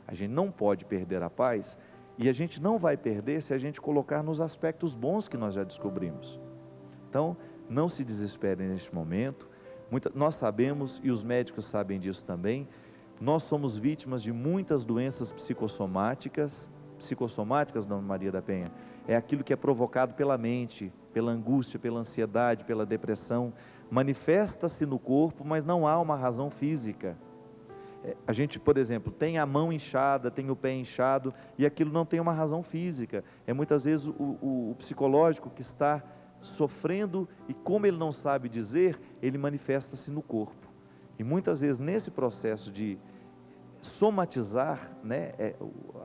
A gente não pode perder a paz, e a gente não vai perder se a gente colocar nos aspectos bons que nós já descobrimos. Então, não se desespere neste momento. Nós sabemos, e os médicos sabem disso também, nós somos vítimas de muitas doenças psicossomáticas, Dona Maria da Penha, é aquilo que é provocado pela mente, pela angústia, pela ansiedade, pela depressão, manifesta-se no corpo, mas não há uma razão física. A gente, por exemplo, tem a mão inchada, tem o pé inchado, e aquilo não tem uma razão física, é muitas vezes o psicológico que está sofrendo, e como ele não sabe dizer, ele manifesta-se no corpo. E muitas vezes nesse processo de somatizar, né,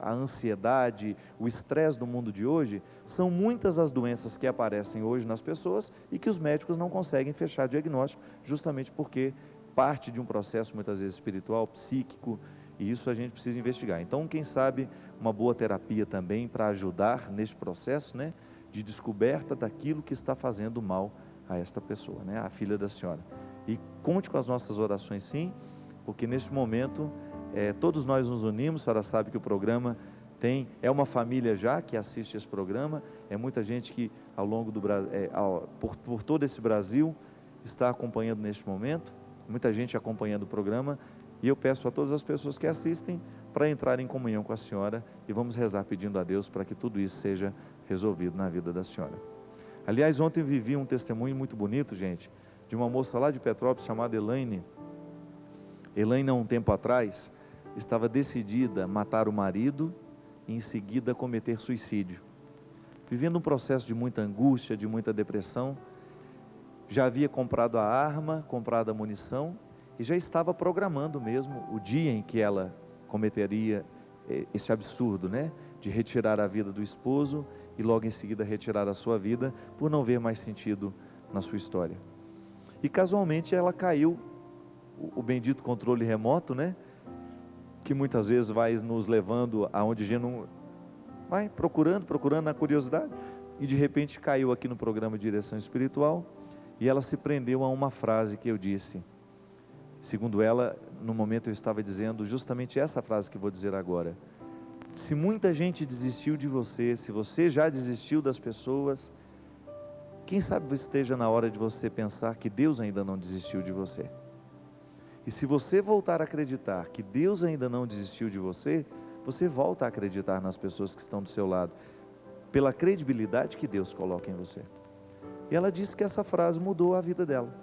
a ansiedade, o estresse do mundo de hoje, são muitas as doenças que aparecem hoje nas pessoas e que os médicos não conseguem fechar diagnóstico, justamente porque parte de um processo muitas vezes espiritual, psíquico, e isso a gente precisa investigar. Então, quem sabe uma boa terapia também para ajudar neste processo, né, de descoberta daquilo que está fazendo mal a esta pessoa, né, a filha da senhora. E conte com as nossas orações sim, porque neste momento todos nós nos unimos. A senhora sabe que o programa é uma família já que assiste esse programa, é muita gente que ao longo do por todo esse Brasil está acompanhando neste momento, muita gente acompanhando o programa, e eu peço a todas as pessoas que assistem para entrar em comunhão com a senhora, e vamos rezar pedindo a Deus para que tudo isso seja resolvido na vida da senhora. Aliás, ontem eu vivi um testemunho muito bonito, gente, de uma moça lá de Petrópolis chamada Elaine. Elaine, há um tempo atrás, estava decidida a matar o marido e em seguida cometer suicídio. Vivendo um processo de muita angústia, de muita depressão, já havia comprado a arma, comprado a munição e já estava programando mesmo o dia em que ela cometeria esse absurdo, né, de retirar a vida do esposo e logo em seguida retirar a sua vida por não ver mais sentido na sua história. E casualmente ela caiu, o bendito controle remoto, né, que muitas vezes vai nos levando aonde a gente não vai procurando na curiosidade, e de repente caiu aqui no programa de Direção Espiritual, e ela se prendeu a uma frase que eu disse. Segundo ela, no momento eu estava dizendo justamente essa frase que vou dizer agora: se muita gente desistiu de você, se você já desistiu das pessoas, quem sabe esteja na hora de você pensar que Deus ainda não desistiu de você. E se você voltar a acreditar que Deus ainda não desistiu de você, você volta a acreditar nas pessoas que estão do seu lado, pela credibilidade que Deus coloca em você. E ela disse que essa frase mudou a vida dela.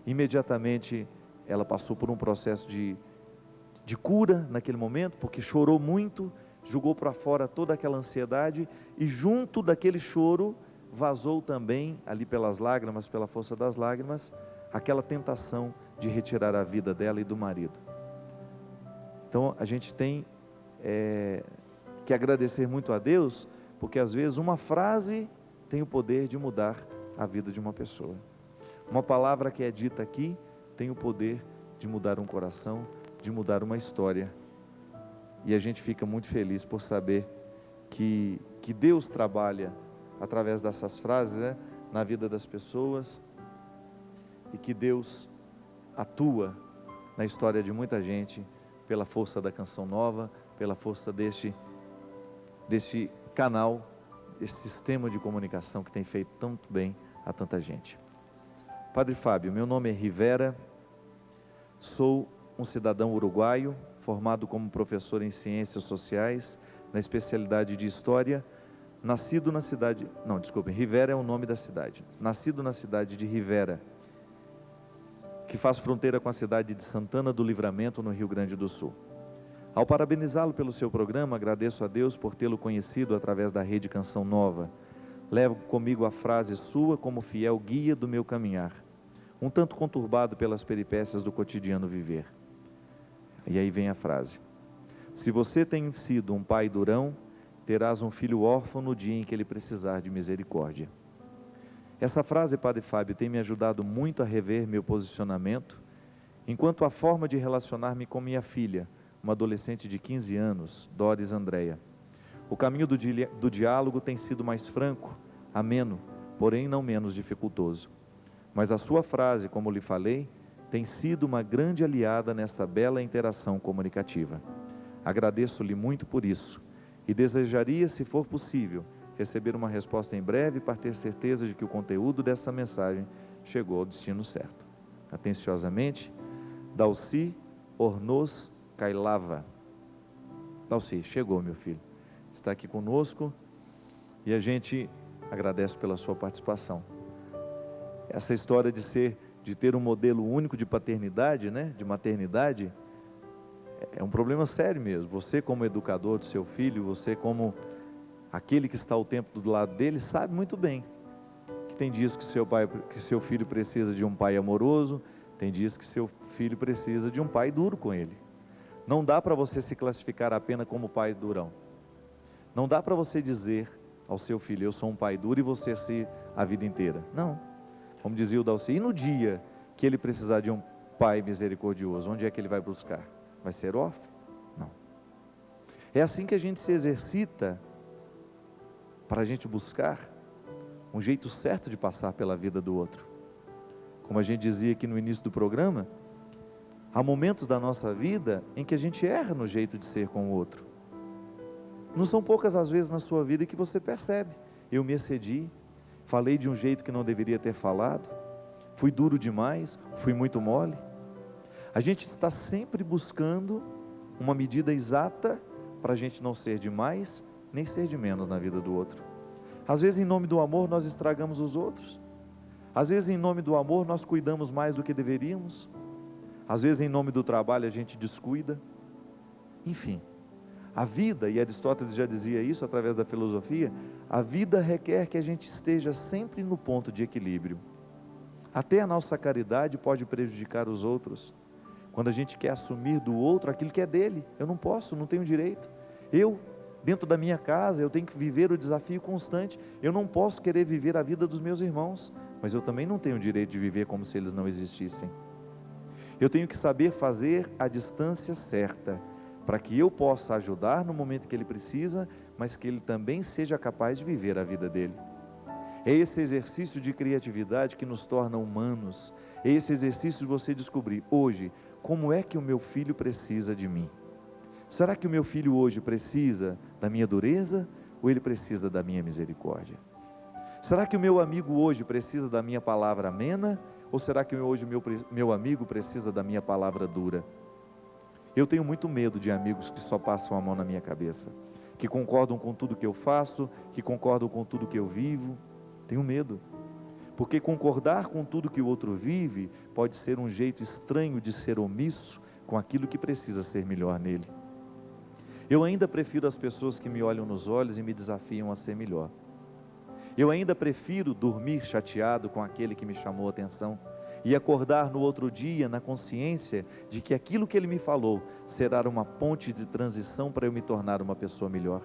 Imediatamente ela passou por um processo de cura naquele momento, porque chorou muito, jogou para fora toda aquela ansiedade, e junto daquele choro vazou também, ali pelas lágrimas, pela força das lágrimas, aquela tentação de retirar a vida dela e do marido. Então a gente tem que agradecer muito a Deus, porque às vezes uma frase tem o poder de mudar a vida de uma pessoa. Uma palavra que é dita aqui tem o poder de mudar um coração, de mudar uma história. E a gente fica muito feliz por saber que Deus trabalha através dessas frases, né, na vida das pessoas, e que Deus atua na história de muita gente pela força da Canção Nova, pela força deste canal, desse sistema de comunicação que tem feito tanto bem a tanta gente. Padre Fábio, meu nome é Rivera, sou um cidadão uruguaio, formado como professor em Ciências Sociais, na especialidade de História, nascido na cidade, Rivera é o nome da cidade, nascido na cidade de Rivera, que faz fronteira com a cidade de Santana do Livramento, no Rio Grande do Sul. Ao parabenizá-lo pelo seu programa, agradeço a Deus por tê-lo conhecido através da Rede Canção Nova. Levo comigo a frase sua como fiel guia do meu caminhar, um tanto conturbado pelas peripécias do cotidiano viver. E aí vem a frase: se você tem sido um pai durão, terás um filho órfão no dia em que ele precisar de misericórdia. Essa frase, Padre Fábio, tem me ajudado muito a rever meu posicionamento, enquanto a forma de relacionar-me com minha filha, uma adolescente de 15 anos, Doris Andréia. O caminho do diálogo tem sido mais franco, ameno, porém não menos dificultoso. Mas a sua frase, como lhe falei, tem sido uma grande aliada nesta bela interação comunicativa. Agradeço-lhe muito por isso e desejaria, se for possível, receber uma resposta em breve para ter certeza de que o conteúdo dessa mensagem chegou ao destino certo. Atenciosamente, Dalci Ornos Kailava. Dalci, chegou, meu filho. Está aqui conosco e a gente agradece pela sua participação. Essa história de ter um modelo único de paternidade, né, de maternidade, é um problema sério mesmo. Você como educador do seu filho, você como aquele que está o tempo do lado dele, sabe muito bem que tem dias que seu filho precisa de um pai amoroso, tem dias que seu filho precisa de um pai duro com ele. Não dá para você se classificar apenas como pai durão. Não dá para você dizer ao seu filho, eu sou um pai duro e você se a vida inteira. Não. Como dizia o Dalci, e no dia que ele precisar de um pai misericordioso, onde é que ele vai buscar? Vai ser órfão? Não. É assim que a gente se exercita para a gente buscar um jeito certo de passar pela vida do outro. Como a gente dizia aqui no início do programa, há momentos da nossa vida em que a gente erra no jeito de ser com o outro. Não são poucas as vezes na sua vida que você percebe, eu me excedi, falei de um jeito que não deveria ter falado, fui duro demais, fui muito mole. A gente está sempre buscando uma medida exata para a gente não ser de mais, nem ser de menos na vida do outro. Às vezes em nome do amor nós estragamos os outros. Às vezes em nome do amor nós cuidamos mais do que deveríamos. Às vezes em nome do trabalho a gente descuida. Enfim, a vida, e Aristóteles já dizia isso através da filosofia, a vida requer que a gente esteja sempre no ponto de equilíbrio. Até a nossa caridade pode prejudicar os outros. Quando a gente quer assumir do outro aquilo que é dele, eu não posso, não tenho direito. Eu, dentro da minha casa, eu tenho que viver o desafio constante. Eu não posso querer viver a vida dos meus irmãos, mas eu também não tenho o direito de viver como se eles não existissem. Eu tenho que saber fazer a distância certa, para que eu possa ajudar no momento que ele precisa, mas que ele também seja capaz de viver a vida dele. É esse exercício de criatividade que nos torna humanos. É esse exercício de você descobrir hoje, como é que o meu filho precisa de mim? Será que o meu filho hoje precisa da minha dureza ou ele precisa da minha misericórdia? Será que o meu amigo hoje precisa da minha palavra amena ou será que hoje o meu amigo precisa da minha palavra dura? Eu tenho muito medo de amigos que só passam a mão na minha cabeça, que concordam com tudo que eu faço, que concordam com tudo que eu vivo. Tenho medo, porque concordar com tudo que o outro vive pode ser um jeito estranho de ser omisso com aquilo que precisa ser melhor nele. Eu ainda prefiro as pessoas que me olham nos olhos e me desafiam a ser melhor. Eu ainda prefiro dormir chateado com aquele que me chamou a atenção e acordar no outro dia na consciência de que aquilo que ele me falou será uma ponte de transição para eu me tornar uma pessoa melhor.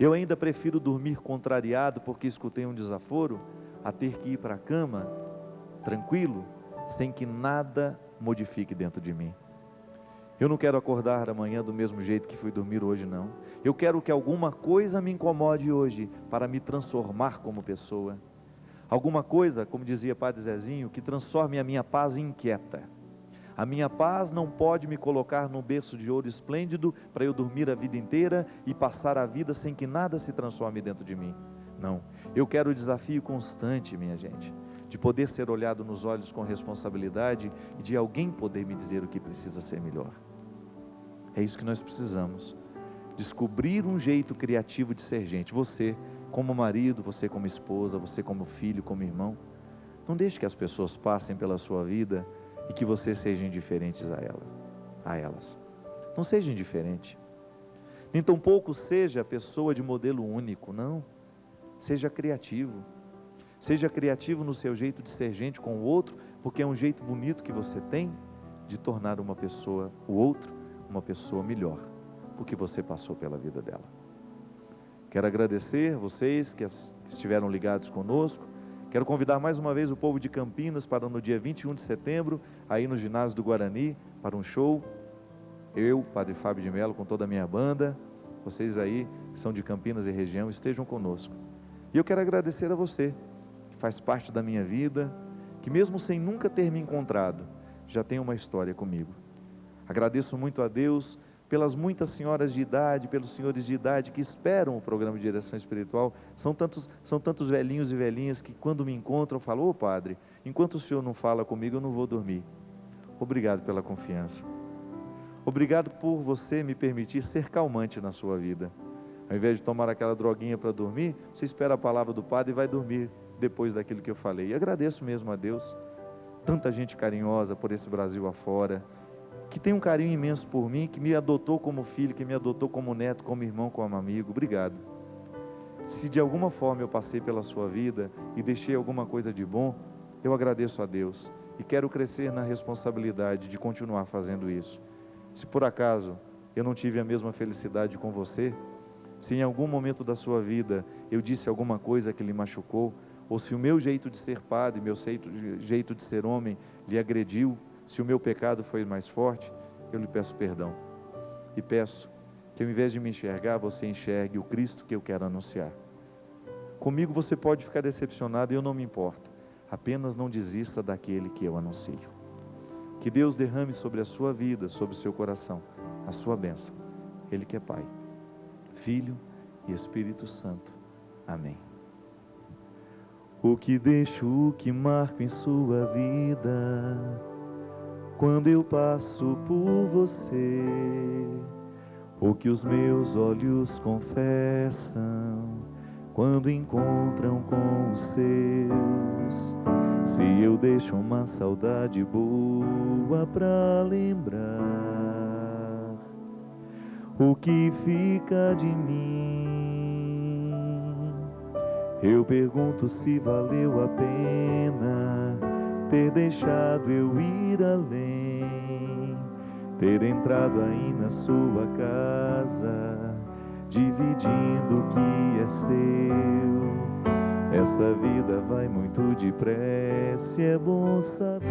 Eu ainda prefiro dormir contrariado porque escutei um desaforo, a ter que ir para a cama, tranquilo, sem que nada modifique dentro de mim. Eu não quero acordar amanhã do mesmo jeito que fui dormir hoje, não. Eu quero que alguma coisa me incomode hoje, para me transformar como pessoa. Alguma coisa, como dizia Padre Zezinho, que transforme a minha paz inquieta. A minha paz não pode me colocar num berço de ouro esplêndido para eu dormir a vida inteira e passar a vida sem que nada se transforme dentro de mim. Não, eu quero o desafio constante, minha gente, de poder ser olhado nos olhos com responsabilidade e de alguém poder me dizer o que precisa ser melhor. É isso que nós precisamos, descobrir um jeito criativo de ser gente. Você como marido, você como esposa, você como filho, como irmão, não deixe que as pessoas passem pela sua vida e que você seja indiferente a elas. Não seja indiferente, nem tampouco seja pessoa de modelo único, não. Seja criativo no seu jeito de ser gente com o outro, porque é um jeito bonito que você tem de tornar o outro, uma pessoa melhor, porque você passou pela vida dela. Quero agradecer vocês que estiveram ligados conosco. Quero convidar mais uma vez o povo de Campinas para no dia 21 de setembro, aí no ginásio do Guarani, para um show. Eu, Padre Fábio de Mello, com toda a minha banda, vocês aí que são de Campinas e região, estejam conosco. E eu quero agradecer a você, que faz parte da minha vida, que mesmo sem nunca ter me encontrado, já tem uma história comigo. Agradeço muito a Deus pelas muitas senhoras de idade, pelos senhores de idade que esperam o programa de direção espiritual. São tantos velhinhos e velhinhas que quando me encontram falam: ô padre, enquanto o senhor não fala comigo, eu não vou dormir. Obrigado pela confiança. Obrigado por você me permitir ser calmante na sua vida. Ao invés de tomar aquela droguinha para dormir, você espera a palavra do padre e vai dormir depois daquilo que eu falei. E agradeço mesmo a Deus. Tanta gente carinhosa por esse Brasil afora, que tem um carinho imenso por mim, que me adotou como filho, que me adotou como neto, como irmão, como amigo. Obrigado. Se de alguma forma eu passei pela sua vida e deixei alguma coisa de bom, eu agradeço a Deus e quero crescer na responsabilidade de continuar fazendo isso. Se por acaso eu não tive a mesma felicidade com você, se em algum momento da sua vida eu disse alguma coisa que lhe machucou, ou se o meu jeito de ser padre, meu jeito de ser homem lhe agrediu, se o meu pecado foi mais forte, eu lhe peço perdão. E peço que ao invés de me enxergar, você enxergue o Cristo que eu quero anunciar. Comigo você pode ficar decepcionado e eu não me importo. Apenas não desista daquele que eu anuncio. Que Deus derrame sobre a sua vida, sobre o seu coração, a sua bênção. Ele que é Pai, Filho e Espírito Santo. Amém. O que deixo, o que marco em sua vida, quando eu passo por você, o que os meus olhos confessam, quando encontram com os seus, se eu deixo uma saudade boa pra lembrar, o que fica de mim? Eu pergunto se valeu a pena ter deixado eu ir além, ter entrado aí na sua casa, dividindo o que é seu. Essa vida vai muito depressa e é bom saber